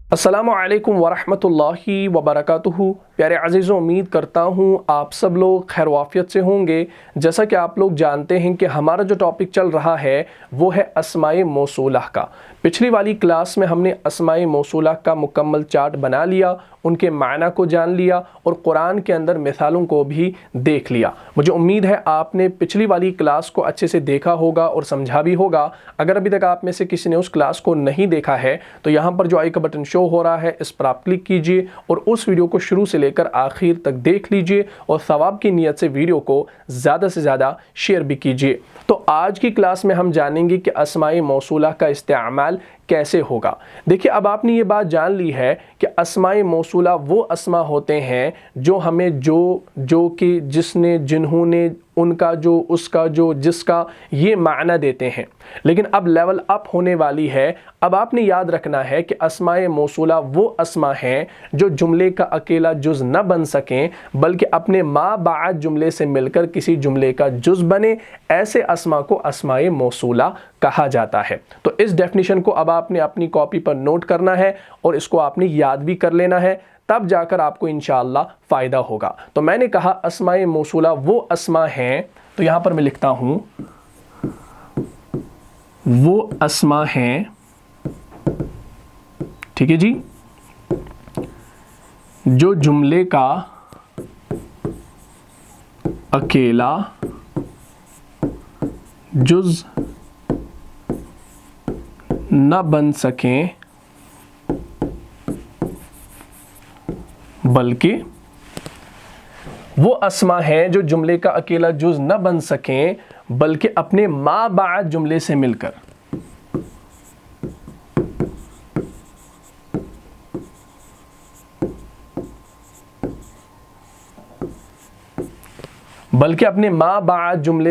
अस्सलामु अलैकुम वरहमतुल्लाहि वबरकातुहू। प्यारे अज़ीज़ों, उम्मीद करता हूँ आप सब लोग खैर वाफ़ियत से होंगे। जैसा कि आप लोग जानते हैं कि हमारा जो टॉपिक चल रहा है वो है अस्माए मौसूला का। पिछली वाली क्लास में हमने अस्माए मौसूला का मुकम्मल चार्ट बना लिया, उनके मायना को जान लिया और कुरान के अंदर मिसालों को भी देख लिया। मुझे उम्मीद है आपने पिछली वाली क्लास को अच्छे से देखा होगा और समझा भी होगा। अगर अभी तक आप में से किसी ने उस क्लास को नहीं देखा है तो यहाँ पर जो आई का बटन शो हो रहा है इस पर आप क्लिक कीजिए और उस वीडियो को शुरू से लेकर आखिर तक देख लीजिए और सवाब की नीयत से वीडियो को ज़्यादा से ज़्यादा शेयर भी कीजिए। तो आज की क्लास में हम जानेंगे कि अस्माए मौसूला का इस्तेमाल कैसे होगा। देखिए, अब आपने ये बात जान ली है कि अस्माए मौसूला वो अस्मा होते हैं जो हमें जो कि, जिसने, जिन्होंने, उनका, जो, उसका, जो, जिसका, ये माना देते हैं। लेकिन अब लेवल अप होने वाली है। अब आपने याद रखना है कि अस्माए मौसूला वो अस्मा हैं जो जुमले का अकेला जुज़ न बन सकें बल्कि अपने मा बाद जुमले से मिलकर किसी जुमले का जुज़ बने। ऐसे अस्मा को अस्माए मौसूला कहा जाता है। तो इस डेफिनेशन को अब आपने अपनी कॉपी पर नोट करना है और इसको आपने याद भी कर लेना है, तब जाकर आपको इंशाअल्लाह फ़ायदा होगा। तो मैंने कहा अस्माए मौसूला वो अस्मा हैं, तो यहाँ पर मैं लिखता हूँ वो अस्मा हैं, ठीक है जी, जो जुमले का अकेला जुज़ न बन सकें बल्कि वो अस्मा हैं जो जुमले का अकेला जुज़ न बन सकें बल्कि अपने मा बाद जुमले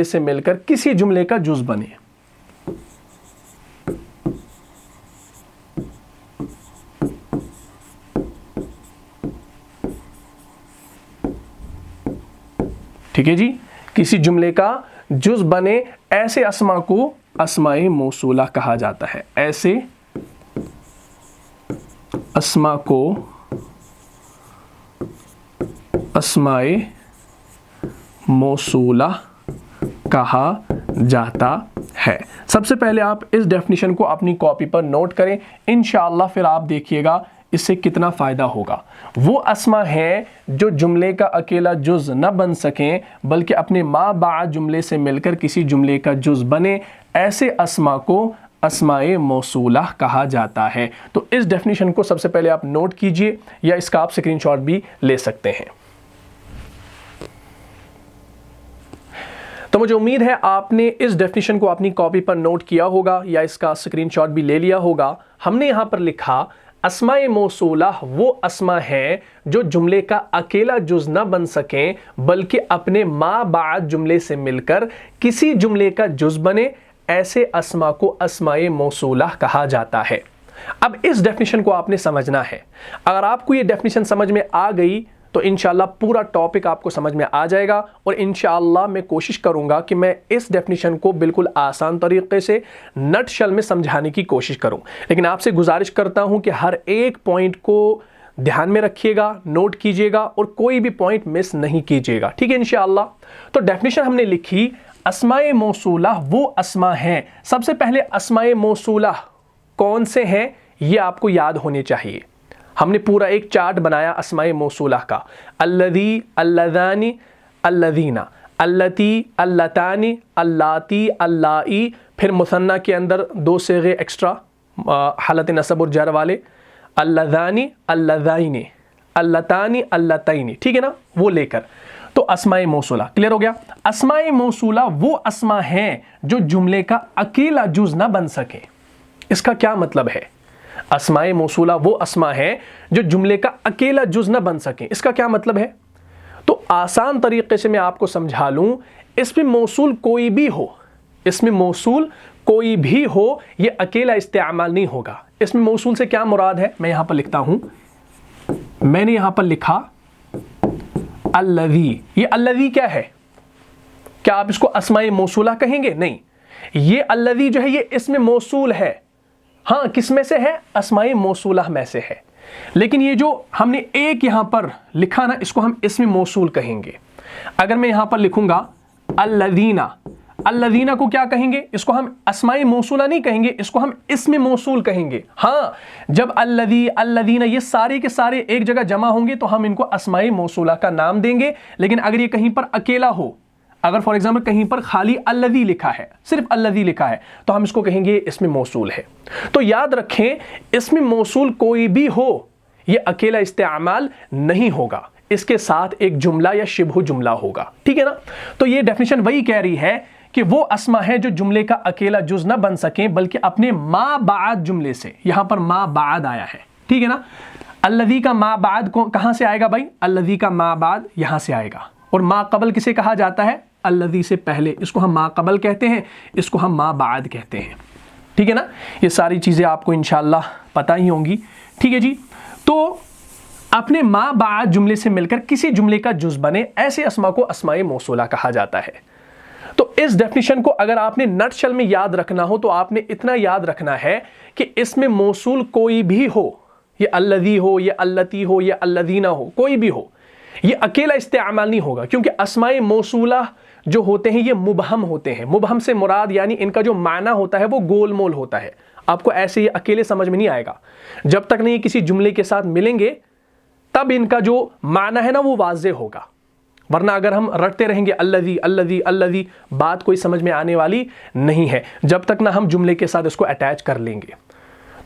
से मिलकर किसी जुमले का जुज़ बने। ठीक है जी, किसी जुमले का जुज़ बने, ऐसे अस्मा को अस्माए मौसूला कहा जाता है। ऐसे अस्मा को अस्माए मौसूला कहा जाता है। सबसे पहले आप इस डेफिनेशन को अपनी कॉपी पर नोट करें, इंशाअल्लाह फिर आप देखिएगा इससे कितना फ़ायदा होगा। वो अस्मा है जो जुमले का अकेला जुज़ न बन सकें बल्कि अपने मा बाद जुमले से मिलकर किसी जुमले का जुज़ बने। ऐसे अस्मा को अस्माए मौसूला कहा जाता है। तो इस डेफिनेशन को सबसे पहले आप नोट कीजिए या इसका आप स्क्रीनशॉट भी ले सकते हैं। तो मुझे उम्मीद है आपने इस डेफिनेशन को अपनी कॉपी पर नोट किया होगा या इसका स्क्रीनशॉट भी ले लिया होगा। हमने यहाँ पर लिखा अस्माए मौसूला वो अस्मा है जो जुमले का अकेला जुज़ न बन सकें बल्कि अपने मा बाद जुमले से मिलकर किसी जुमले का जुज़ बने। ऐसे अस्मा को अस्माए मौसूला कहा जाता है। अब इस डेफिनेशन को आपने समझना है। अगर आपको ये डेफिनेशन समझ में आ गई तो इंशाअल्लाह पूरा टॉपिक आपको समझ में आ जाएगा और इंशाअल्लाह मैं कोशिश करूंगा कि मैं इस डेफिनेशन को बिल्कुल आसान तरीके से नटशल में समझाने की कोशिश करूं। लेकिन आपसे गुजारिश करता हूं कि हर एक पॉइंट को ध्यान में रखिएगा, नोट कीजिएगा और कोई भी पॉइंट मिस नहीं कीजिएगा, ठीक है इंशाअल्लाह। तो डेफिनेशन हमने लिखी, अस्माए मौसूला वो अस्मा हैं। सबसे पहले अस्माए मौसूला कौन से हैं ये आपको याद होने चाहिए। हमने पूरा एक चार्ट बनाया अस्माए मौसूला का, अल्लज़ी, अल्लज़ानी, अल्लज़ीना, अल्लती, अल्लतानी, अल्लाती, अल्लाई, फिर मुसन्ना के अंदर दो सेगे एक्स्ट्रा हालत नसब और जर वाले, अल्लज़ानी, अल्लज़ाइनी, अल्लतानी, अल्लतैनी, ठीक है ना, वो लेकर। तो अस्माए मौसूला क्लियर हो गया। अस्माए मौसूला वो अस्मा हैं जो जुमले का अकेला जुज़ ना बन सके। इसका क्या मतलब है? अस्माए मौसूला वो अस्मा है जो जुमले का अकेला जुज़ न बन सके। इसका क्या मतलब है? तो आसान तरीके से मैं आपको समझा लूं, इसमें मौसूल कोई भी हो, इसमें मौसूल कोई भी हो, ये अकेला इस्तेमाल नहीं होगा। इसमें मौसूल से क्या मुराद है मैं यहां पर लिखता हूं। मैंने यहां पर लिखा अल्लज़ी। ये अल्लज़ी क्या है? क्या आप इसको अस्माए मौसूला कहेंगे? नहीं, ये अल्लज़ी जो है ये इसमें मौसूल है। हाँ, किस में से है? अस्माए मौसूला में से है। लेकिन ये जो हमने एक यहां पर लिखा ना, इसको हम इसमें मौसूल कहेंगे। अगर मैं यहां पर लिखूंगा अल्लज़ीना, अल्लज़ीना को क्या कहेंगे? इसको हम अस्माए मौसूला नहीं कहेंगे, इसको हम इसमें मौसूल कहेंगे। हाँ, जब अल्लज़ी, अल्लज़ीना ये सारे के सारे एक जगह जमा होंगे तो हम इनको अस्माए मौसूला का नाम देंगे। लेकिन अगर ये कहीं पर अकेला हो, अगर फॉर एग्जाम्पल कहीं पर खाली अल्लज़ी लिखा है, सिर्फ अल्लज़ी लिखा है, तो हम इसको कहेंगे इसमें मौसूल है। तो याद रखें, इसमें मौसूल कोई भी हो, ये अकेला इस्तेमाल नहीं होगा, इसके साथ एक जुमला या शिबहु जुमला होगा। ठीक है ना? तो ये डेफिनेशन वही कह रही है कि वो अस्मा है जो जुमले का अकेला जुज ना बन सके, बल्कि अपने मा बाद जुमले से, यहां पर मा बाद आया है। ठीक है ना? अल्लज़ी का मा बाद कहां से आएगा भाई? अल्लज़ी का मा बाद यहां से आएगा। और मा कबल किसे कहा जाता है? अल्लज़ी से पहले, इसको हम मा कबल कहते हैं, इसको हम मा बाद कहते हैं। ठीक है ना? ये सारी चीजें आपको इंशाअल्लाह पता ही होंगी। ठीक है जी। तो अपने मा बाद जुमले से मिलकर किसी जुमले का जुज बने, ऐसे अस्मा को अस्माए मौसूला कहा जाता है। तो इस डेफिनेशन को अगर आपने नटशल में याद रखना हो तो आपने इतना याद रखना है कि इसमें मौसूल कोई भी हो, ये अल्लज़ी हो, ये अल्लती हो, ये अल्लज़ीना हो, कोई भी हो, ये अकेला इस्तेमाल नहीं होगा। क्योंकि अस्माए मौसूला जो होते हैं ये मुबहम होते हैं। मुबहम से मुराद यानी इनका जो माना होता है वो गोल मोल होता है। आपको ऐसे ये अकेले समझ में नहीं आएगा। जब तक नहीं किसी जुमले के साथ मिलेंगे तब इनका जो माना है ना वो वाज़े होगा। वरना अगर हम रटते रहेंगे अल्लज़ी अल्लज़ी अल्लज़ी, बात कोई समझ में आने वाली नहीं है जब तक ना हम जुमले के साथ इसको अटैच कर लेंगे।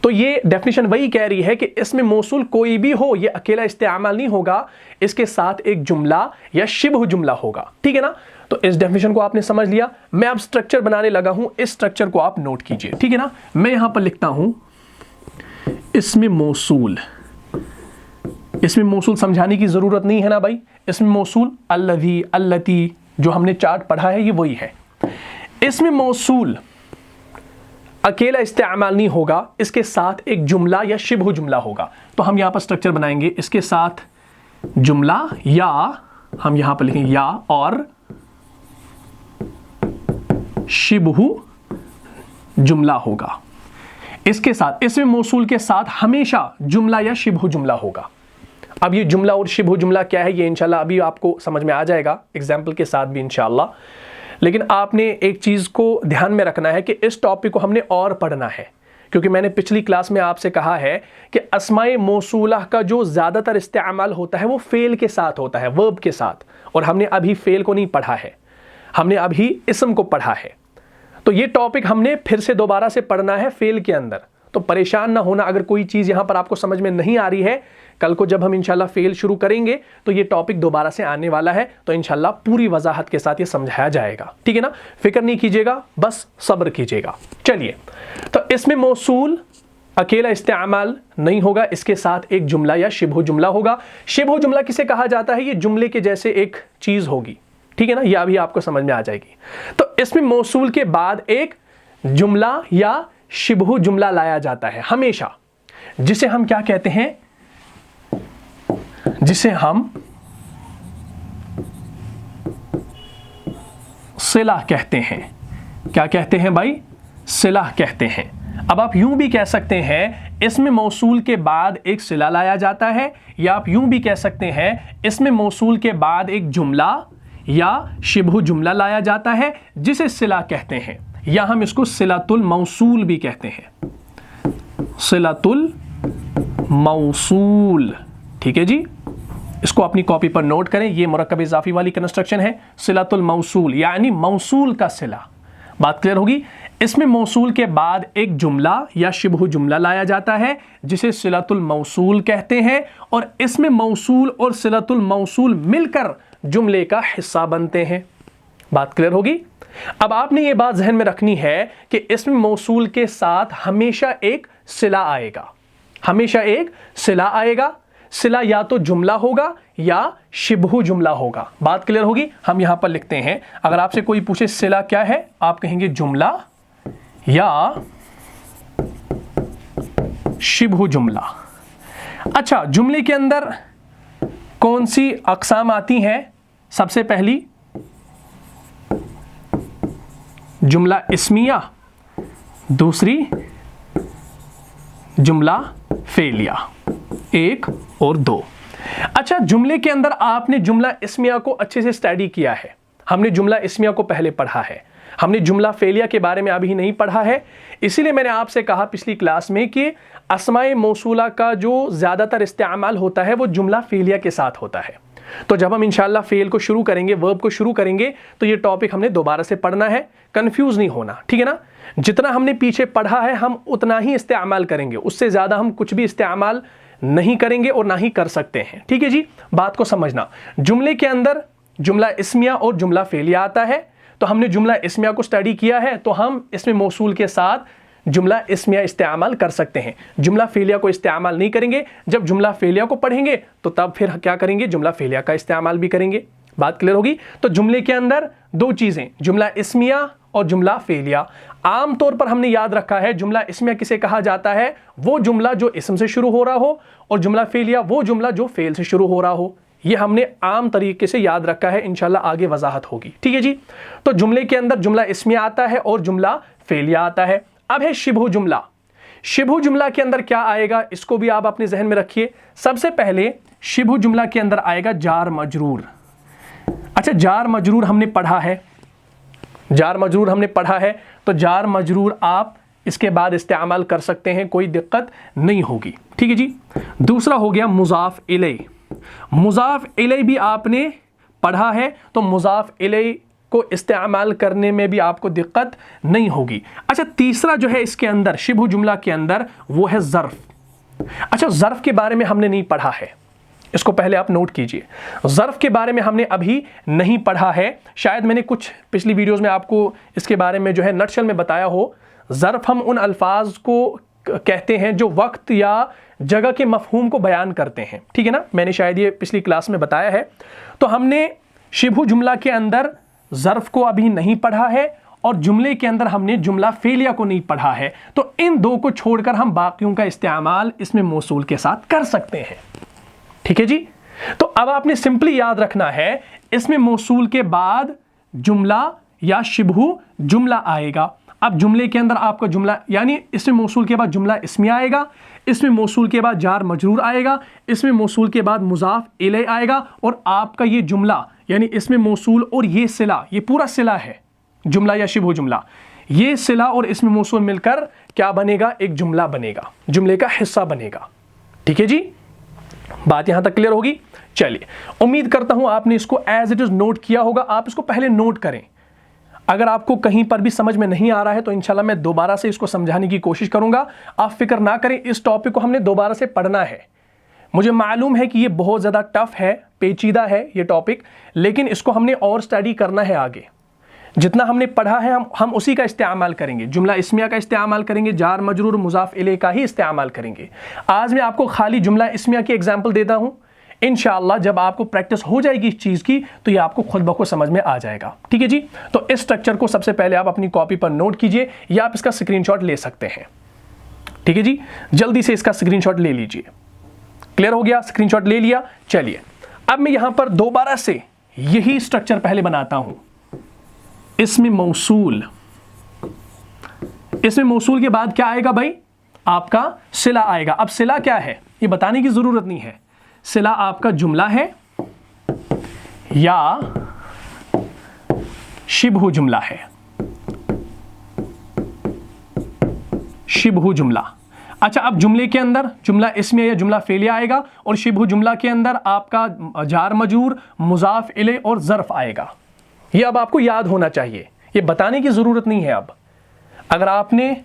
तो ये डेफिनेशन वही कह रही है कि इसमें मौसूल कोई भी हो, ये अकेला इस्तेमाल नहीं होगा, इसके साथ एक जुमला या शिबहु जुमला होगा। ठीक है ना? तो इस डेफिनेशन को आपने समझ लिया। मैं अब स्ट्रक्चर बनाने लगा हूं, इस स्ट्रक्चर को आप नोट कीजिए। ठीक है ना? मैं यहां पर लिखता हूं इसमें मौसूल। इसमें मौसूल समझाने की जरूरत नहीं है ना भाई। इसमें मौसूल अल्लज़ी, अल्लती जो हमने चार्ट पढ़ा है ये वही है। इसमें मौसूल अकेला इस्तेमाल नहीं होगा, इसके साथ एक जुमला या शिबहु जुमला होगा। तो हम यहां पर स्ट्रक्चर बनाएंगे, इसके साथ जुमला या हम यहां पर लिखेंगे या और शिबहु जुमला होगा। इसके साथ इसमें मौसूल के साथ हमेशा जुमला या शिबहु जुमला होगा। अब ये जुमला और शिबहु जुमला क्या है ये इंशाल्लाह अभी आपको समझ में आ जाएगा, एग्जाम्पल के साथ भी इंशाल्लाह। लेकिन आपने एक चीज़ को ध्यान में रखना है कि इस टॉपिक को हमने और पढ़ना है, क्योंकि मैंने पिछली क्लास में आपसे कहा है कि अस्माए मौसूला का जो ज़्यादातर इस्तेमाल होता है वो फेल के साथ होता है, वर्ब के साथ। और हमने अभी फेल को नहीं पढ़ा है, हमने अभी इस्म को पढ़ा है। तो ये टॉपिक हमने फिर से दोबारा से पढ़ना है फेल के अंदर। तो परेशान ना होना अगर कोई चीज़ यहाँ पर आपको समझ में नहीं आ रही है। कल को जब हम इंशाल्लाह फेल शुरू करेंगे तो ये टॉपिक दोबारा से आने वाला है, तो इंशाल्लाह पूरी वजाहत के साथ ये समझाया जाएगा। ठीक है ना? फिक्र नहीं कीजिएगा, बस सब्र कीजिएगा। चलिए, तो इसमें मौसूल अकेला इस्तेमाल नहीं होगा, इसके साथ एक जुमला या शिबहु जुमला होगा। शिबहु जुमला किसे कहा जाता है? ये जुमले के जैसे एक चीज़ होगी। ठीक है ना? यह अभी आपको समझ में आ जाएगी। तो इसमें मौसूल के बाद एक जुमला या शिबहु जुमला लाया जाता है हमेशा, जिसे हम क्या कहते हैं? जिसे हम सिला कहते हैं। क्या कहते हैं भाई? सिला कहते हैं। अब आप यूं भी कह सकते हैं इसमें मौसूल के बाद एक सिला लाया जाता है, या आप यूं भी कह सकते हैं इसमें मौसूल के बाद एक जुमला या शिबहु जुमला लाया जाता है जिसे सिला कहते हैं, या हम इसको सिलातुल मौसूल भी कहते हैं। सिलातुल मौसूल। ठीक है जी, इसको अपनी कॉपी पर नोट करें। ये मुरक्कब इजाफी वाली कंस्ट्रक्शन है, सिलातुल मौसूल यानी मौसूल का सिला। बात क्लियर होगी? इसमें मौसूल के बाद एक जुमला या शिबहु जुमला लाया जाता है जिसे सिलातुल मौसूल कहते हैं, और इसमें मौसूल और सिलातुल मौसूल मिलकर जुमले का हिस्सा बनते हैं। बात क्लियर होगी? अब आपने ये बात जहन में रखनी है कि इसमें मौसूल के साथ हमेशा एक सिला आएगा, हमेशा एक सिला आएगा। सिला या तो जुमला होगा या शिबहु जुमला होगा। बात क्लियर होगी? हम यहां पर लिखते हैं, अगर आपसे कोई पूछे सिला क्या है, आप कहेंगे जुमला या शिबहु जुमला। अच्छा, जुमले के अंदर कौन सी अक़साम आती हैं? सबसे पहली जुमला इस्मिया, दूसरी जुमला फेलिया, 1 और 2। अच्छा, जुमले के अंदर आपने जुमला इस्मिया को अच्छे से स्टडी किया है। हमने जुमला इस्मिया को पहले पढ़ा है, हमने जुमला फेलिया के बारे में अभी नहीं पढ़ा है। इसीलिए मैंने आपसे कहा पिछली क्लास में कि अस्माए मौसूला का जो ज़्यादातर इस्तेमाल होता है वो जुमला फेलिया के साथ होता है। तो जब हम इंशाल्लाह फेल को शुरू करेंगे, वर्ब को शुरू करेंगे, तो ये टॉपिक हमने दोबारा से पढ़ना है, कंफ्यूज नहीं होना, ठीक है ना। जितना हमने पीछे पढ़ा है हम उतना ही इस्तेमाल करेंगे, उससे ज़्यादा हम कुछ भी इस्तेमाल नहीं करेंगे और ना ही कर सकते हैं, ठीक है जी। बात को समझना, जुमले के अंदर जुमला इस्मिया और जुमला फेलिया आता है। तो हमने जुमला इस्मिया को स्टडी किया है, तो हम इसमें मौसूल के साथ जुमला इस्मिया इस्तेमाल कर सकते हैं, जुमला फेलिया को इस्तेमाल नहीं करेंगे। जब जुमला फेलिया को पढ़ेंगे तो तब फिर क्या करेंगे, जुमला फेलिया का इस्तेमाल भी करेंगे। बात क्लियर होगी। तो जुमले के अंदर 2 चीज़ें, जुमला इस्मिया और जुमला फेलिया। आमतौर पर हमने याद रखा है जुमला इस्मिया किसे कहा जाता है, वो जुमला जो इस्म से शुरू हो रहा हो, और जुमला फेलिया वो जुमला जो फेल से शुरू हो रहा हो। ये हमने आम तरीके से याद रखा है, इंशाल्लाह आगे वजाहत होगी, ठीक है जी। तो जुमले के अंदर जुमला इस्मिया आता है और जुमला फेलिया आता है। अब है शिबहु जुमला। शिबहु जुमला के अंदर क्या आएगा, इसको भी आप अपने जहन में रखिए। सबसे पहले शिबहु जुमला के अंदर आएगा जार मजरूर। अच्छा, जार मजरूर हमने पढ़ा है, जार मजरूर हमने पढ़ा है, तो जार मजरूर आप इसके बाद इस्तेमाल कर सकते हैं, कोई दिक्कत नहीं होगी, ठीक है जी। दूसरा हो गया मुजाफ इलै। मुजाफ इलै भी आपने पढ़ा है, तो मुजाफ इलै को इस्तेमाल करने में भी आपको दिक्कत नहीं होगी। अच्छा, तीसरा जो है इसके अंदर शिबहु जुमला के अंदर वो है ज़र्फ़। अच्छा, ज़र्फ़ के बारे में हमने नहीं पढ़ा है, इसको पहले आप नोट कीजिए। ज़र्फ़ के बारे में हमने अभी नहीं पढ़ा है, शायद मैंने कुछ पिछली वीडियोस में आपको इसके बारे में जो है नटशल में बताया हो। ज़र्फ़ हम उन अल्फाज को कहते हैं जो वक्त या जगह के मफहूम को बयान करते हैं, ठीक है ना। मैंने शायद ये पिछली क्लास में बताया है। तो हमने शिबहु जुमला के अंदर ज़र्फ़ को अभी नहीं पढ़ा है और जुमले के अंदर हमने जुमला फेलिया को नहीं पढ़ा है। तो इन 2 को छोड़कर हम बाकियों का इस्तेमाल इसमें मौसूल के साथ कर सकते हैं, ठीक है जी। तो अब आपने सिंपली याद रखना है, इसमें मौसूल के बाद जुमला या शिबहु जुमला आएगा। अब जुमले के अंदर आपका जुमला यानी इसमें मौसूल के बाद जुमला इस्मिया आएगा, इसमें मौसूल के बाद जार मजरूर आएगा, इसमें मौसूल के बाद मुजाफ इलै आएगा, और आपका ये जुमला यानी इसमें मौसूल और ये सिला, ये पूरा सिला है जुमला या शिबहु जुमला, ये सिला और इसमें मौसूल मिलकर क्या बनेगा, एक जुमला बनेगा, जुमले का हिस्सा बनेगा, ठीक है जी। बात यहां तक क्लियर होगी। चलिए, उम्मीद करता हूं आपने इसको एज इट इज नोट किया होगा। आप इसको पहले नोट करें, अगर आपको कहीं पर भी समझ में नहीं आ रहा है तो इंशाल्लाह मैं दोबारा से इसको समझाने की कोशिश करूंगा। आप फिक्र ना करें, इस टॉपिक को हमने दोबारा से पढ़ना है। मुझे मालूम है कि ये बहुत ज़्यादा टफ है, पेचीदा है ये टॉपिक, लेकिन इसको हमने और स्टडी करना है आगे। जितना हमने पढ़ा है हम उसी का इस्तेमाल करेंगे, जुमला इस्मिया का इस्तेमाल करेंगे, जार मजरूर मुजाफ इलै का ही इस्तेमाल करेंगे। आज मैं आपको खाली जुमला इस्मिया की एग्जाम्पल देता हूँ, इंशाअल्लाह जब आपको प्रैक्टिस हो जाएगी इस चीज़ की तो ये आपको खुद ब खुद समझ में आ जाएगा, ठीक है जी। तो इस स्ट्रक्चर को सबसे पहले आप अपनी कॉपी पर नोट कीजिए या आप इसका स्क्रीनशॉट ले सकते हैं, ठीक है जी। जल्दी से इसका स्क्रीनशॉट ले लीजिए। क्लियर हो गया, स्क्रीनशॉट ले लिया। चलिए, अब मैं यहां पर दोबारा से यही स्ट्रक्चर पहले बनाता हूं। इसमें मौसूल, इसमें मौसूल के बाद क्या आएगा भाई, आपका सिला आएगा। अब सिला क्या है ये बताने की जरूरत नहीं है, सिला आपका जुमला है या शिबहु जुमला है, शिबहु जुमला। अच्छा, अब जुमले के अंदर जुमला इस्मिया या जुमला फेलिया आएगा और शिबहु जुमला के अंदर आपका जार मजरूर मुजाफ इलै और ज़र्फ़ आएगा। ये अब आपको याद होना चाहिए, ये बताने की ज़रूरत नहीं है। अब अगर आपने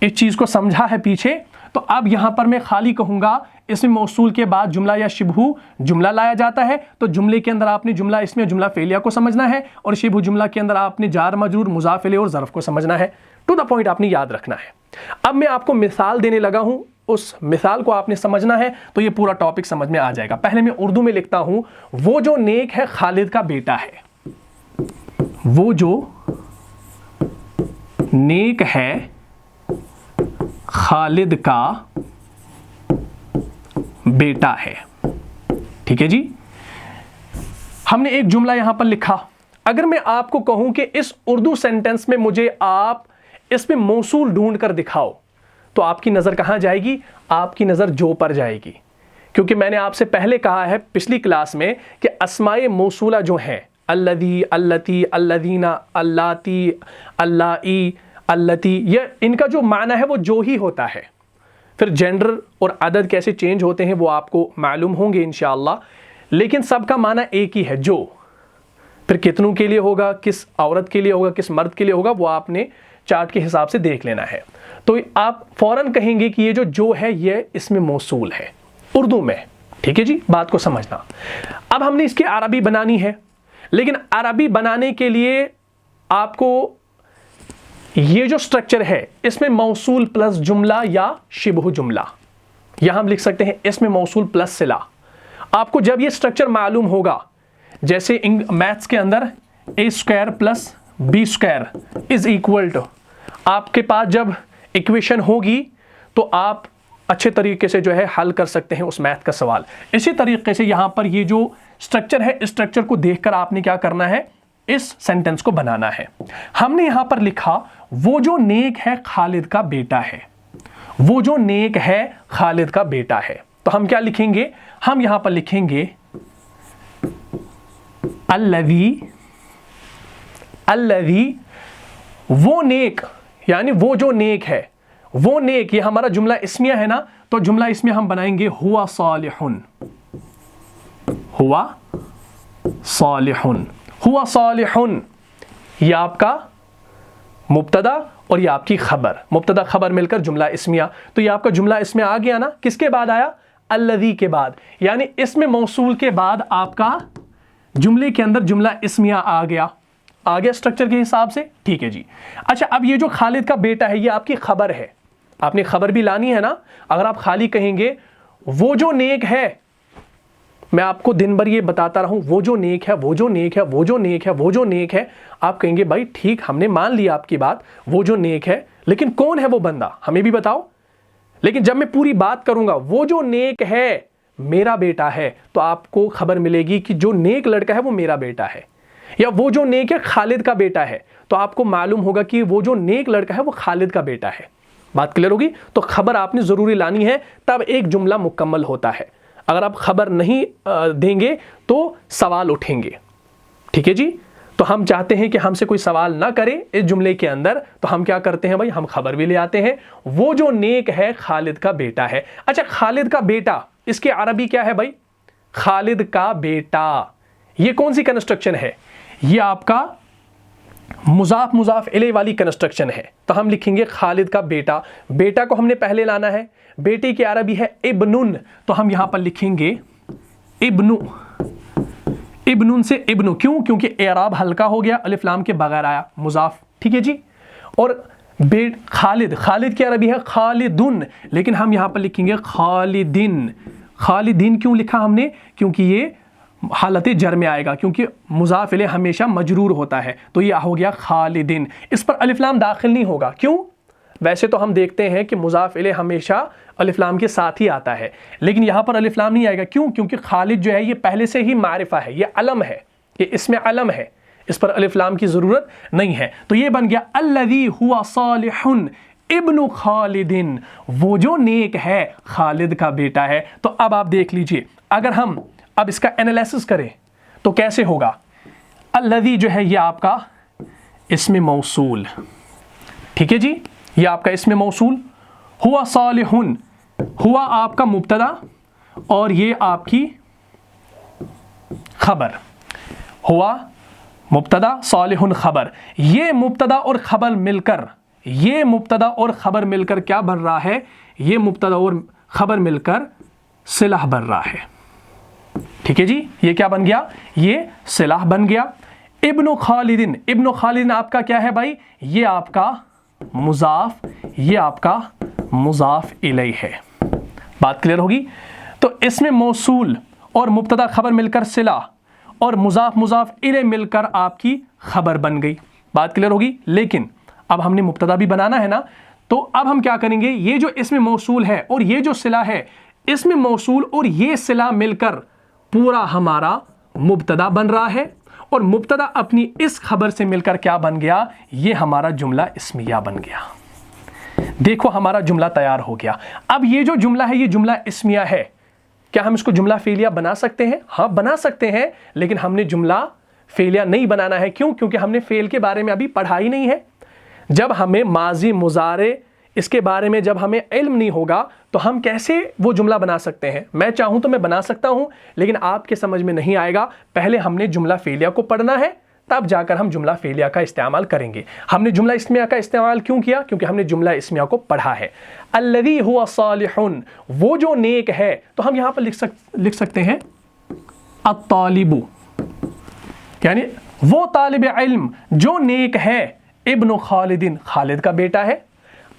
इस चीज़ को समझा है पीछे, तो अब यहां पर मैं खाली कहूंगा इसमें मौसूल के बाद जुमला या शिबहु जुमला लाया जाता है। तो जुमले के अंदर आपने जुमला इस्मिया जुमला फेलिया को समझना है और शिबहु जुमला के अंदर आपने जार मजरूर मुजाफ इलै और ज़र्फ़ को समझना है। टू द पॉइंट आपने याद रखना है। अब मैं आपको मिसाल देने लगा हूं, उस मिसाल को आपने समझना है तो ये पूरा टॉपिक समझ में आ जाएगा। पहले मैं उर्दू में लिखता हूं, वो जो नेक है खालिद का बेटा है, वो जो नेक है खालिद का बेटा है, ठीक है जी। हमने एक जुमला यहां पर लिखा। अगर मैं आपको कहूं कि इस उर्दू सेंटेंस में मुझे आप इसमें मौसूल ढूंढ कर दिखाओ, तो आपकी नज़र कहाँ जाएगी? आपकी नज़र जो पर जाएगी, क्योंकि मैंने आपसे पहले कहा है पिछली क्लास में कि अस्माए मौसूला जो हैं, अल्लदी, अल्लती, अल्लदीना, अल्लाती, अल्लाई, अल्लती, ये इनका जो माना है वो जो ही होता है। फिर जेंडर और अदद कैसे चेंज होते हैं वो आपको मालूम होंगे इंशाअल्लाह, लेकिन सबका माना एक ही है, जो। फिर कितनों के लिए होगा, किस औरत के लिए होगा, किस मर्द के लिए होगा, वो आपने चार्ट के हिसाब से देख लेना है। तो आप फौरन कहेंगे कि ये जो है ये इसमें मौसूल है उर्दू में। ठीक है जी, बात को समझना। अब हमने इसकी अरबी बनानी है, लेकिन अरबी बनाने के लिए आपको ये जो स्ट्रक्चर है इसमें मौसूल प्लस जुमला या शिबह जुमला, या हम लिख सकते हैं इसमें मौसूल प्लस सिला। आपको जब ये स्ट्रक्चर मालूम होगा, जैसे मैथ्स के अंदर a square plus B square is equal to, आपके पास जब इक्वेशन होगी तो आप अच्छे तरीके से जो है हल कर सकते हैं उस मैथ का सवाल। इसी तरीके से यहाँ पर ये जो स्ट्रक्चर है, इस स्ट्रक्चर को देखकर आपने क्या करना है, इस सेंटेंस को बनाना है। हमने यहाँ पर लिखा वो जो नेक है खालिद का बेटा है, वो जो नेक है खालिद का बेटा है। तो हम क्या लिखेंगे, हम यहाँ पर लिखेंगे अल्लज़ी, अल्लज़ी, वो नेक, यानी वो जो नेक है, वो नेक, ये हमारा जुमला इस्मिया है ना, तो जुमला इस्मिया हम बनाएंगे हुआ सालिहुन, हुआ सालिहुन, हुआ सालिहुन। ये आपका मुब्तदा और ये आपकी खबर, मुब्तदा खबर मिलकर जुमला इस्मिया। तो ये आपका जुमला इस्मिया आ गया ना, किसके बाद आया, अल्लज़ी के बाद, यानी इसमें मौसूल के बाद आपका जुमले के अंदर जुमला इस्मिया आ गया स्ट्रक्चर के हिसाब से। ठीक है जी। अच्छा, अब ये जो खालिद का बेटा है ये आपकी खबर है, आपने खबर भी लानी है ना। अगर आप खाली कहेंगे वो जो नेक है, मैं आपको दिन भर ये बताता रहूं वो जो नेक है, वो जो नेक है, वो जो नेक है, वो जो नेक है, आप कहेंगे भाई ठीक, हमने मान लिया आपकी बात, वो जो नेक है, लेकिन कौन है वो बंदा, हमें भी बताओ। लेकिन जब मैं पूरी बात करूंगा वो जो नेक है मेरा बेटा है, तो आपको खबर मिलेगी कि जो नेक लड़का है वो मेरा बेटा है, या वो जो नेक है खालिद का बेटा है, तो आपको मालूम होगा कि वो जो नेक लड़का है वो खालिद का बेटा है। बात क्लियर होगी? तो खबर आपने ज़रूरी लानी है, तब एक जुमला मुकम्मल होता है। अगर आप खबर नहीं देंगे तो सवाल उठेंगे। ठीक है जी। तो हम चाहते हैं कि हमसे कोई सवाल ना करे इस जुमले के अंदर, तो हम क्या करते हैं भाई, हम खबर भी ले आते हैं, वो जो नेक है खालिद का बेटा है। अच्छा, खालिद का बेटा, इसके अरबी क्या है भाई, खालिद का बेटा। ये कौन सी कंस्ट्रक्शन है, ये आपका मुजाफ मुजाफ इले वाली कंस्ट्रक्शन है। तो हम लिखेंगे खालिद का बेटा, बेटा को हमने पहले लाना है, बेटे की अरबी है इब्नुन, तो हम यहां पर लिखेंगे इब्नु, इब्नुन से इब्नु, क्यों, क्योंकि एराब हल्का हो गया, अलिफ लाम के बगैर आया, मुजाफ। ठीक है जी। और खालिद, खालिद की अरबी है खालिदुन, लेकिन हम यहां पर लिखेंगे खालिदिन। खालिदिन क्यों लिखा हमने, क्योंकि ये हालत जर में आएगा, क्योंकि मुजाफ इले हमेशा मजरूर होता है, तो ये हो गया खालिदिन। इस पर अलिफ लाम दाखिल नहीं होगा, क्यों, वैसे तो हम देखते हैं कि मुजाफ इले हमेशा अलिफ लाम के साथ ही आता है, लेकिन यहाँ पर अलिफ लाम नहीं आएगा, क्यों, क्योंकि खालिद जो है ये पहले से ही मारिफा है, ये अलम है, ये इसमें अलम है, इस पर अलिफ लाम की ज़रूरत नहीं है। तो ये बन गया अल्लज़ी हुआ सालिहुन इब्नु खालिदिन, वो जो नेक है खालिद का बेटा है। तो अब आप देख लीजिए, अगर हम अब इसका एनालिसिस करें तो कैसे होगा, अल्लज़ी जो है ये आपका इसमें मौसूल, ठीक है जी, ये आपका इसमें मौसूल, हुआ सालिहुन, हुआ आपका मुब्तदा और ये आपकी खबर, हुआ मुब्तदा सालिहुन खबर। ये मुब्तदा और खबर मिलकर, ये मुब्तदा और खबर मिलकर क्या बन रहा है, ये मुब्तदा और खबर मिलकर सिलाह बन रहा है। ठीक है जी, ये क्या बन गया, ये सिलाह बन गया। इब्नु खालिदिन, इब्नु खालिदिन आपका क्या है भाई, ये आपका मुजाफ, ये आपका मुजाफ इलै है। बात क्लियर होगी? तो इसमें मौसूल और मुब्तदा खबर मिलकर सिला और मुजाफ मुजाफ इलै मिलकर आपकी खबर बन गई। बात क्लियर होगी? लेकिन अब हमने मुब्तदा भी बनाना है ना, तो अब हम क्या करेंगे, ये जो इसमें मौसूल है और ये जो सिला है, इसमें मौसूल और ये सिला मिलकर पूरा हमारा मुब्तदा बन रहा है, और मुब्तदा अपनी इस खबर से मिलकर क्या बन गया, ये हमारा जुमला इस्मिया बन गया। देखो हमारा जुमला तैयार हो गया। अब ये जो जुमला है ये जुमला इस्मिया है, क्या हम इसको जुमला फेलिया बना सकते हैं? हाँ बना सकते हैं, लेकिन हमने जुमला फेलिया नहीं बनाना है। क्यों? क्योंकि हमने फेल के बारे में अभी पढ़ा ही नहीं है। जब हमें माजी मुजारे इसके बारे में जब हमें इल्म नहीं होगा तो हम कैसे वो जुमला बना सकते हैं? मैं चाहूं तो मैं बना सकता हूं, लेकिन आपके समझ में नहीं आएगा। पहले हमने जुमला फेलिया को पढ़ना है, तब जाकर हम जुमला फेलिया का इस्तेमाल करेंगे। हमने जुमला इस्मिया का इस्तेमाल क्यों किया? क्योंकि हमने जुमला इस्मिया को पढ़ा है। अल्लज़ी हुवा सालिहुन, वो जो नेक है, तो हम यहां पर लिख सकते हैं अत्तालिबु, यानी वो तालिब इल्म जो नेक है, इब्नु खालिदिन, खालिद का बेटा है।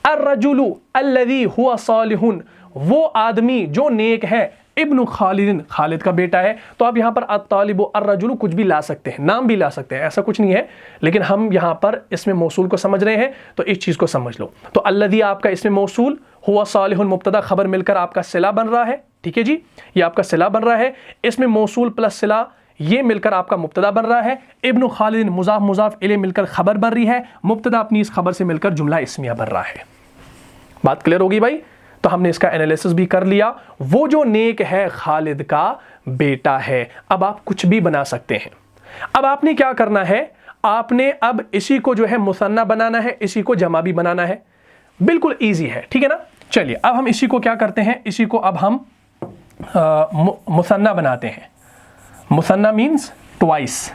अर्रजुलु अल्लज़ी हुवा सालिहुन, वो आदमी जो नेक है, इब्नु खालिदिन, खालिद का बेटा है। तो आप यहाँ पर अत्तालिबु अर्रजुलु कुछ भी ला सकते हैं, नाम भी ला सकते हैं, ऐसा कुछ नहीं है, लेकिन हम यहाँ पर इसमें मौसूल को समझ रहे हैं तो इस चीज़ को समझ लो। तो अल्लज़ी आपका इसमें मौसूल, हुआ सालिहुन मुब्तदा खबर मिलकर आपका सिला बन रहा है। ठीक है जी, ये आपका सिला बन रहा है। इसमें मौसूल प्लस सिला ये मिलकर आपका मुब्तदा बन रहा है। इब्नु खालिदिन मुजाफ मुजाफ इले मिलकर खबर बन रही है। मुब्तदा अपनी इस खबर से मिलकर जुमला इस्मिया बन रहा है। बात क्लियर होगी भाई? तो हमने इसका एनालिसिस भी कर लिया। वो जो नेक है खालिद का बेटा है। अब आप कुछ भी बना सकते हैं। अब आपने क्या करना है? आपने अब इसी को जो है मुसन्ना बनाना है, इसी को जमा भी बनाना है। बिल्कुल ईजी है, ठीक है ना? चलिए अब हम इसी को क्या करते हैं, इसी को अब हम मुसन्ना बनाते हैं। Muthanna means twice.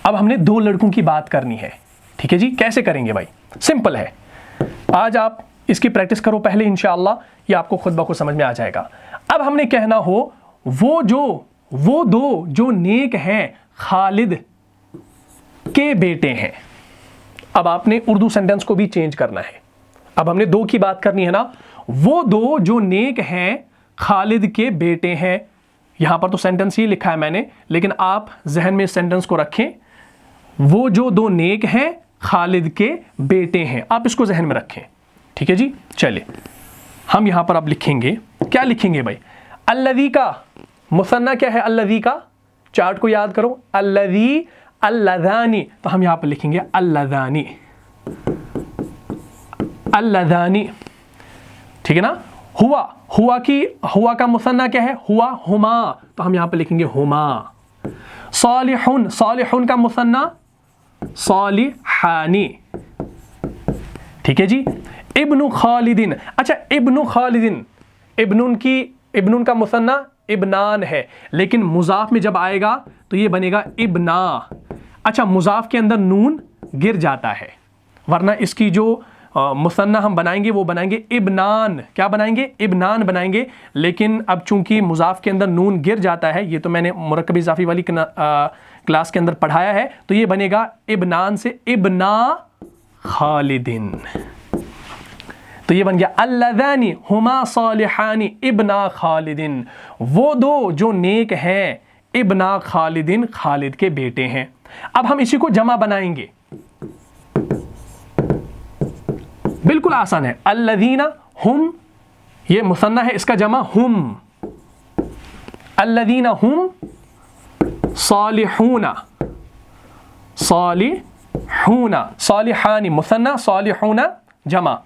अब हमने दो लड़कों की बात करनी है। ठीक है जी, कैसे करेंगे भाई? सिंपल है, आज आप इसकी प्रैक्टिस करो पहले, इंशाअल्लाह ये आपको खुद ब खुद समझ में आ जाएगा। अब हमने कहना हो वो दो जो नेक हैं खालिद के बेटे हैं। अब आपने उर्दू सेंटेंस को भी चेंज करना है। अब हमने दो की बात करनी है ना, वो दो जो नेक हैं खालिद के बेटे हैं। यहां पर तो सेंटेंस ही लिखा है मैंने, लेकिन आप जहन में सेंटेंस को रखें। वो जो दो नेक हैं खालिद के बेटे हैं, आप इसको जहन में रखें। ठीक है जी, चलिए हम यहां पर अब लिखेंगे, क्या लिखेंगे भाई? अल्लज़ी का मुसन्ना क्या है? अल्लज़ी का चार्ट को याद करो, अल्लज़ी अल्लज़ानी, तो हम यहां पर लिखेंगे अल्लज़ानी, अल्लज़ानी। ठीक है ना? हुआ का मुसन्ना क्या है? हुमा, तो हम यहां पर लिखेंगे हुमा। सालिहुन का मुसन्ना सालिहानी। ठीक है जी। इब्नु खालिदिन, अच्छा इब्नु खालिदिन, इब्नुन का मुसन्ना इब्नान है, लेकिन मुजाफ में जब आएगा तो ये बनेगा इब्ना। अच्छा, मुजाफ के अंदर नून गिर जाता है, वरना इसकी जो मुसन्ना हम बनाएंगे वो बनाएंगे इब्नान। क्या बनाएंगे? इब्नान बनाएंगे। लेकिन अब चूंकि मुजाफ के अंदर नून गिर जाता है, ये तो मैंने मुरक्कब इजाफी वाली क्लास के अंदर पढ़ाया है, तो ये बनेगा इब्नान से इब्ना खालिदिन। तो ये बन गया अल्लज़ानी हुमा सालिहानी इब्ना खालिदिन, वो दो जो नेक हैं इब्ना खालिदिन, खालिद के बेटे हैं। अब हम इसी को जमा बनाएंगे, बिल्कुल आसान है। अल्लज़ीना हुम, ये मुसन्ना है, इसका जमा हुम। अल्लज़ीना हुम सालिहूना, सालिहूना, सालिहानी मुसन्ना, सालिहूना जमा।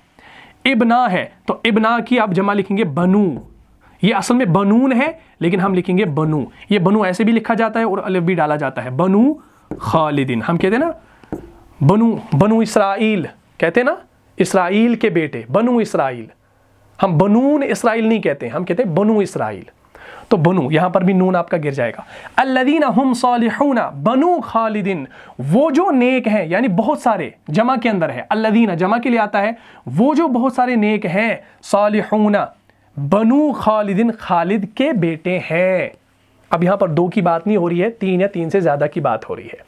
इब्ना है तो इब्ना की आप जमा लिखेंगे बनु। ये असल में बनून है, लेकिन हम लिखेंगे बनु। ये बनु ऐसे भी लिखा जाता है और अलिफ भी डाला जाता है। बनु खालिदिन, हम कहते हैं ना बनु इसराइल, कहते हैं ना इसराइल के बेटे, बनु इसराइल। हम बनून इसराइल नहीं कहते, हम कहते हैं बनु इसराइल। तो बनु, यहां पर भी नून आपका गिर जाएगा। अल्लज़ीना हुम सालिहूना बनु खालिदिन, वो जो नेक हैं, यानी बहुत सारे, जमा के अंदर है, अल्लज़ीना जमा के लिए आता है, वो जो बहुत सारे नेक हैं, सालिहूना बनु खालिदिन, खालिद के बेटे हैं। अब यहां पर दो की बात नहीं हो रही है, तीन या तीन से ज्यादा की बात हो रही है।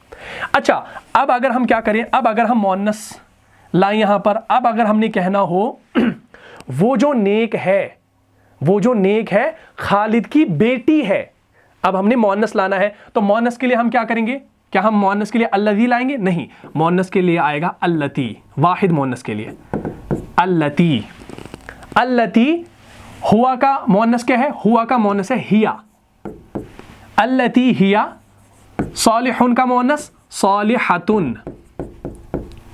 अच्छा, अब अगर हम क्या करें, अब अगर हम मुअन्नस लाएं यहां पर, अब अगर हमने कहना हो वो जो नेक है, वो जो नेक है खालिद की बेटी है। अब हमने मुअन्नस लाना है, तो मुअन्नस के लिए हम क्या करेंगे? क्या हम मुअन्नस के लिए अल्लज़ी लाएंगे? नहीं, मुअन्नस के लिए आएगा अल्लती, वाहिद मुअन्नस के लिए अल्लती। अल्लती, हुआ का मुअन्नस क्या है? हुआ का मुअन्नस है हिया, अल्लती हिया। सालिहुन का मुअन्नस सालिहतुन,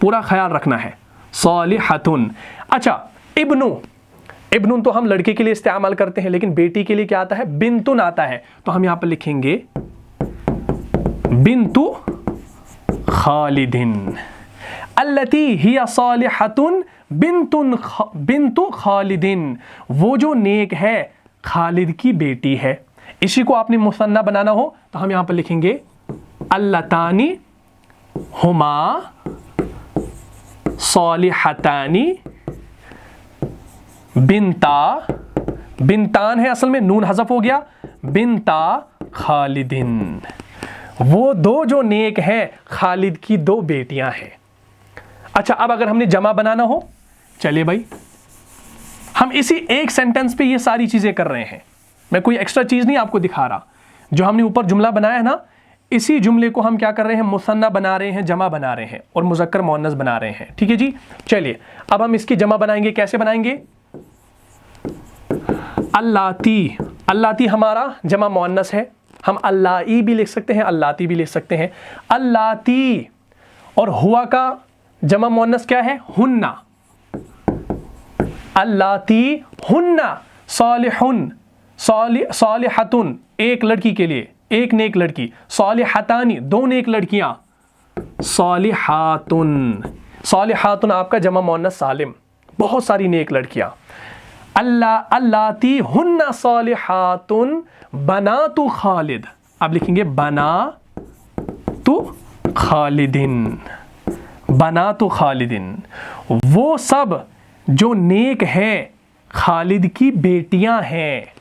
पूरा ख्याल रखना है, सालिहतुन। अच्छा, इब्नु, इब्नुन तो हम लड़के के लिए इस्तेमाल करते हैं, लेकिन बेटी के लिए क्या आता है? बिंतुन आता है। तो हम यहां पर लिखेंगे बिंतु खालिदिन, अल्लती हिया सालिहतुन बिंतु खालिदिन, वो जो नेक है खालिद की बेटी है। इसी को आपने मुसन्ना बनाना हो तो हम यहां पर लिखेंगे अल्लतानी हुमा सालिहतानी बिंता, बिंतान है असल में, नून हज़फ हो गया, बिंता खालिदिन, वो दो जो नेक हैं खालिद की दो बेटियां हैं। अच्छा, अब अगर हमने जमा बनाना हो, चलिए भाई हम इसी एक सेंटेंस पे ये सारी चीजें कर रहे हैं, मैं कोई एक्स्ट्रा चीज नहीं आपको दिखा रहा। जो हमने ऊपर जुमला बनाया है ना, इसी जुमले को हम क्या कर रहे हैं? मुसन्ना बना रहे हैं, जमा बना रहे हैं और मुज़क्कर मुअन्नस बना रहे हैं। ठीक है जी, चलिए अब हम इसकी जमा बनाएंगे। कैसे बनाएंगे? अल्लाती, अल्लाती हमारा जमा मुअन्नस है, हम अल्लाई भी लिख सकते हैं, अल्लाती भी लिख सकते हैं। अल्लाती, और हुआ का जमा मुअन्नस क्या है? हुन्ना, अल्लाती हुन्ना सालिहुन, सालिहतुन एक लड़की के लिए, एक नेक लड़की, सालिहतानी दो नेक लड़कियां, सालिहातुन, सालिहातुन आपका जमा मुअन्नस सालिम, बहुत सारी नेक लड़कियां। अल्लाती हुन्ना सालिहातुन बनातु खालिद, आप लिखेंगे बनातु खालिदिन, बनातु खालिदिन, वो सब जो नेक है खालिद की बेटियां हैं।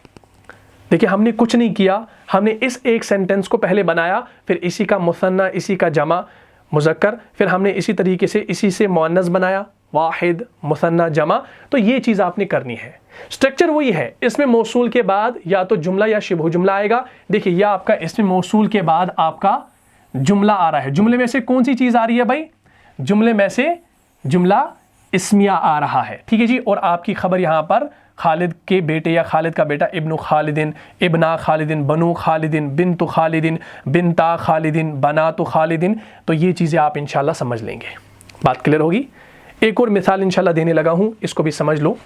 देखिए हमने कुछ नहीं किया, हमने इस एक सेंटेंस को पहले बनाया, फिर इसी का मुसन्ना, इसी का जमा मुज़क्कर, फिर हमने इसी तरीके से इसी से मुअन्नस बनाया, वाहिद मुसन्ना जमा। तो ये चीज़ आपने करनी है। स्ट्रक्चर वही है, इसमें मौसूल के बाद या तो जुमला या शिबह जुमला आएगा। देखिए यह आपका इसमें मौसूल के बाद आपका जुमला आ रहा है। जुमले में से कौन सी चीज़ आ रही है भाई? जुमले में से जुमला इस्मिया आ रहा है। ठीक है जी, और आपकी खबर यहाँ पर खालिद के बेटे या खालिद का बेटा, इब्नु खालिदिन, इब्ना खालिदिन, बनु खालिदिन, बिन्तु खालिदिन, बिन्ता खालिदिन, बनातु खालिदिन। तो ये चीज़ें आप इंशाल्लाह समझ लेंगे। बात क्लियर होगी? एक और मिसाल इंशाल्लाह देने लगा हूँ, इसको भी समझ लो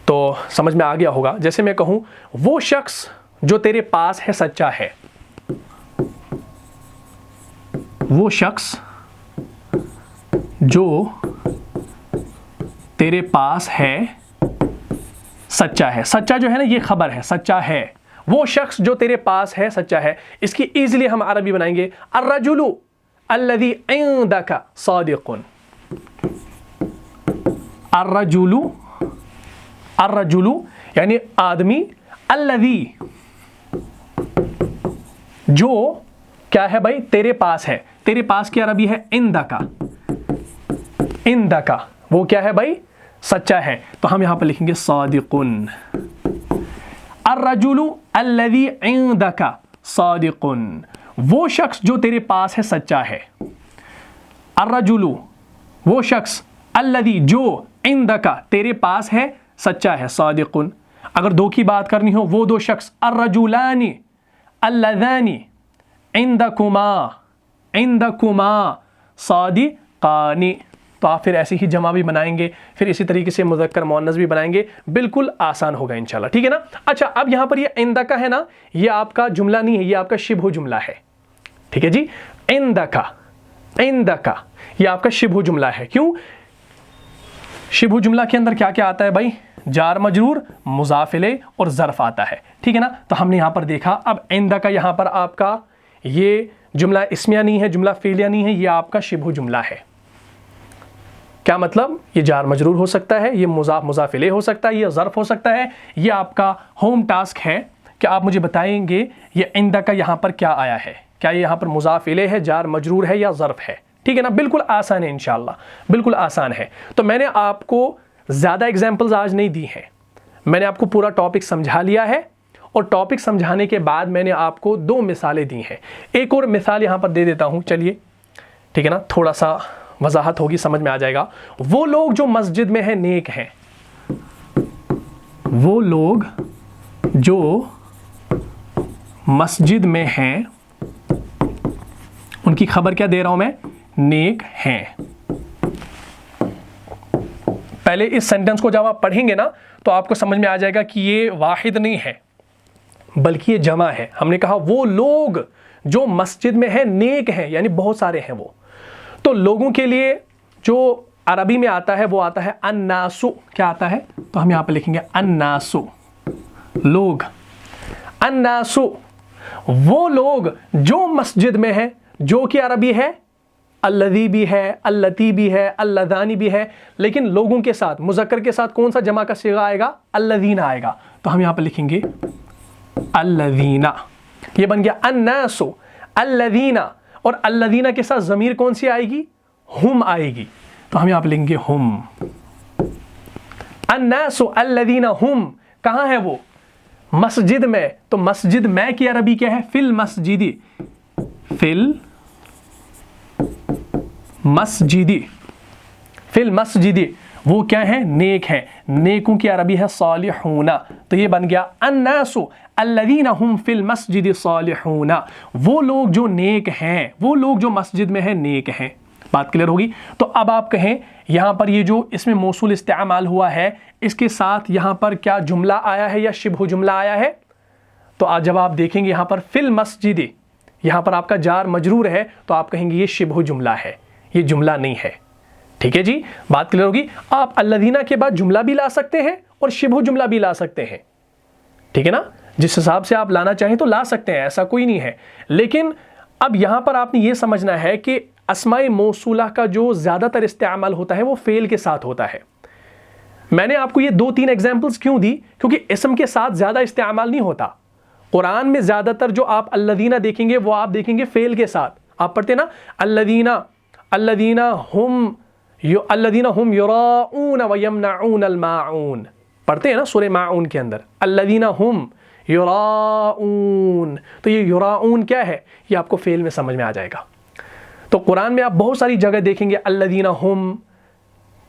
तो समझ में आ गया होगा। जैसे मैं कहूँ वो शख्स जो तेरे पास है सच्चा है, वो शख्स जो तेरे पास है सच्चा है। सच्चा जो है ना, ये खबर है, सच्चा है। वो शख्स जो तेरे पास है सच्चा है। इसकी इजीली हम अरबी बनाएंगे, अर्रजुलु अल्लज़ी इंदका सादिकुन। अर्रजुलु, अर्रजुलु यानी आदमी, अल्लज़ी जो क्या है भाई? तेरे पास है। तेरे पास की अरबी है इंदका, इंदका वो क्या है भाई? सच्चा है। तो हम यहां पर लिखेंगे सादिकुन। अर्रजुलु अल्लज़ी इंदका सादिकुन, वो शख्स जो तेरे पास है सच्चा है। अर्रजुलु वो शख्स, अल्लज़ी जो, इंदका तेरे पास है सच्चा है, सादिकुन। अगर दो की बात करनी हो, वो दो शख्स, अर्रजुलानी अल्लज़ानी इंदकुमा, इंदकुमा सादिकानी। तो आप फिर ऐसे ही जमा भी बनाएंगे, फिर इसी तरीके से मुज़क्कर मुअन्नस भी बनाएंगे, बिल्कुल आसान होगा इंशाल्लाह। ठीक है ना? अच्छा, अब यहां पर ये इंदका है ना, ये आपका जुमला नहीं है, ये आपका शिबह जुमला है। ठीक है जी, इंदका, इंदका ये आपका शिबह जुमला है। क्यों? शिबह जुमला के अंदर क्या क्या आता है भाई? जार मजरूर, मुज़ाफ़ इलैह और ज़र्फ़ आता है। ठीक है ना? तो हमने यहां पर देखा, अब इंदका यहां पर आपका ये जुमला इस्मिया नहीं है, जुमला फ़ेलिया नहीं है, ये आपका शिबह जुमला है। क्या मतलब? ये जार मजरूर हो सकता है, ये मुज़ाफ़ इलैह हो सकता है, ये ज़र्फ़ हो सकता है। ये आपका होम टास्क है कि आप मुझे बताएंगे ये इंदका यहाँ पर क्या आया है, क्या ये यहाँ पर मुज़ाफ़ इलैह है, जार मजरूर है या ज़र्फ़ है। ठीक है ना? बिल्कुल आसान है इंशाल्लाह, बिल्कुल आसान है। तो मैंने आपको ज़्यादा एग्जाम्पल्स आज नहीं दी हैं, मैंने आपको पूरा टॉपिक समझा लिया है, और टॉपिक समझाने के बाद मैंने आपको दो मिसालें दी हैं। एक और मिसाल यहाँ पर दे देता हूँ, चलिए ठीक है ना, थोड़ा सा वजाहत होगी, समझ में आ जाएगा। वो लोग जो मस्जिद में हैं नेक हैं, वो लोग जो मस्जिद में हैं उनकी खबर क्या दे रहा हूं मैं? नेक हैं। पहले इस सेंटेंस को जब आप पढ़ेंगे ना तो आपको समझ में आ जाएगा कि ये वाहिद नहीं है बल्कि ये जमा है। हमने कहा वो लोग जो मस्जिद में है नेक हैं, यानी बहुत सारे हैं वो। तो लोगों के लिए जो अरबी में आता है वो आता है अन्नासु। क्या आता है? तो हम यहां पर लिखेंगे अन्नासु, लोग। अन्नासु वो लोग जो मस्जिद में है, जो कि अरबी है अल्लज़ी भी है, अल्लती भी है, अल्लज़ानी भी है, लेकिन लोगों के साथ मुज़क्कर के साथ कौन सा जमा का सिगा आएगा? अल्लज़ीना आएगा। तो हम यहां पर लिखेंगे अल्लज़ीना। ये बन गया अन्नासु अल्लज़ीना, और अल्लज़ीना के साथ ज़मीर कौन सी आएगी? हुम आएगी। तो हम यहां पर लिखेंगे हुम। अन्नासु अल्लज़ीना हुम, कहां है वो? मस्जिद में। तो मस्जिद में की अरबी क्या है? फिल मस्जिदी। फिल मस्जिदी, फिल मस्जिदी वो क्या है? नेक है। नेकों की अरबी है सालिहूना। तो ये बन गया अन्नासु अल्लज़ीना हुम फिल मस्जिदी सालिहूना, वो लोग जो नेक हैं, वो लोग जो मस्जिद में हैं नेक हैं। बात क्लियर होगी? तो अब आप कहें यहां पर ये जो इसमें मौसूल इस्तेमाल हुआ है, इसके साथ यहां पर क्या जुमला आया है या शिब्ह जुमला आया है? तो आज जब आप देखेंगे यहां पर फिल मस्जिदी, यहां पर आपका जार मजरूर है, तो आप कहेंगे ये शिब्ह जुमला है, ये जुमला नहीं है। ठीक है जी, बात क्लियर होगी? आप अल्लज़ीना के बाद जुमला भी ला सकते हैं और शिब्ह जुमला भी ला सकते हैं। ठीक है ना? जिस हिसाब से आप लाना चाहें तो ला सकते हैं, ऐसा कोई नहीं है। लेकिन अब यहां पर आपने ये समझना है कि अस्माए मौसूला का जो ज्यादातर इस्तेमाल होता है वो फेल के साथ होता है। मैंने आपको ये 2-3 एग्जाम्पल्स क्यों दी? क्योंकि इसम के साथ ज्यादा इस्तेमाल नहीं होता। कुरान में ज्यादातर जो आप अल्लज़ीना देखेंगे वो आप देखेंगे फेल के साथ। आप पढ़ते ना अल्लज़ीना, अल्लज़ीना हुम युराऊन व यमनऊन अल माऊन, पढ़ते हैं ना सूरह माऊन के अंदर, अल्लज़ीना हुम युराऊन। तो ये युराऊन क्या है? ये आपको फेल में समझ में आ जाएगा। तो कुरान में आप बहुत सारी जगह देखेंगे अल्लज़ीना हुम,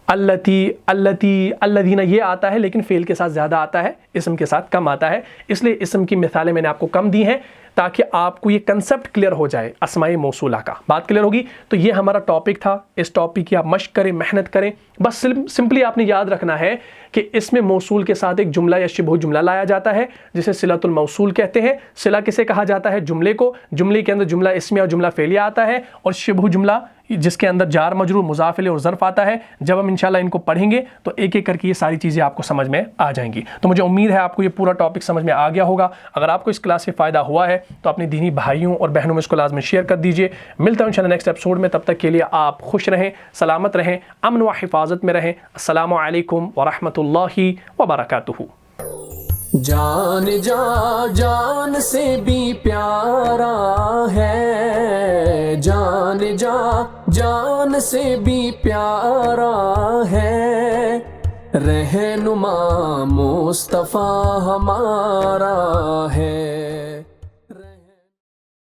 अल्लती, अल्लती, अल्लज़ीना ये आता है, लेकिन फेल के साथ ज़्यादा आता है, इसम के साथ कम आता है। इसलिए इसम की मिसालें मैंने आपको कम दी हैं ताकि आपको ये कंसेप्ट क्लियर हो जाए अस्माए मौसूला का। बात क्लियर होगी? तो ये हमारा टॉपिक था। इस टॉपिक की आप मश्क करें, मेहनत करें। बस सिंपली आपने याद रखना है कि इसमें मौसूल के साथ एक जुमला या शिबह जुमला लाया जाता है जिसे सिलतुल मौसूल कहते हैं। सिला किसे कहा जाता है? जुमले को। जुमले के अंदर जुमला इस्मिया और जुमला फेलिया आता है, और शिबह जुमला जिसके अंदर जार मजरूर मुज़ाफ़ इलैहि और ज़र्फ़ आता है। जब हम इंशाल्लाह इनको पढ़ेंगे तो एक एक करके ये सारी चीज़ें आपको समझ में आ जाएंगी। तो मुझे उम्मीद है आपको ये पूरा टॉपिक समझ में आ गया होगा। अगर आपको इस क्लास से फ़ायदा हुआ है तो अपने दीनी भाइयों और बहनों में इसको लाज़मी शेयर कर दीजिए। मिलता हूं इंशाल्लाह नेक्स्ट एपिसोड में। तब तक के लिए आप खुश रहें, सलामत रहें, अमन व हिफाजत में रहें। अस्सलामु अलैकुम व रहमतुल्लाहि व बरकातुहू। जान जा जान से भी प्यारा है, जान जा जान से भी प्यारा है, रहनुमा मुस्तफ़ा हमारा है।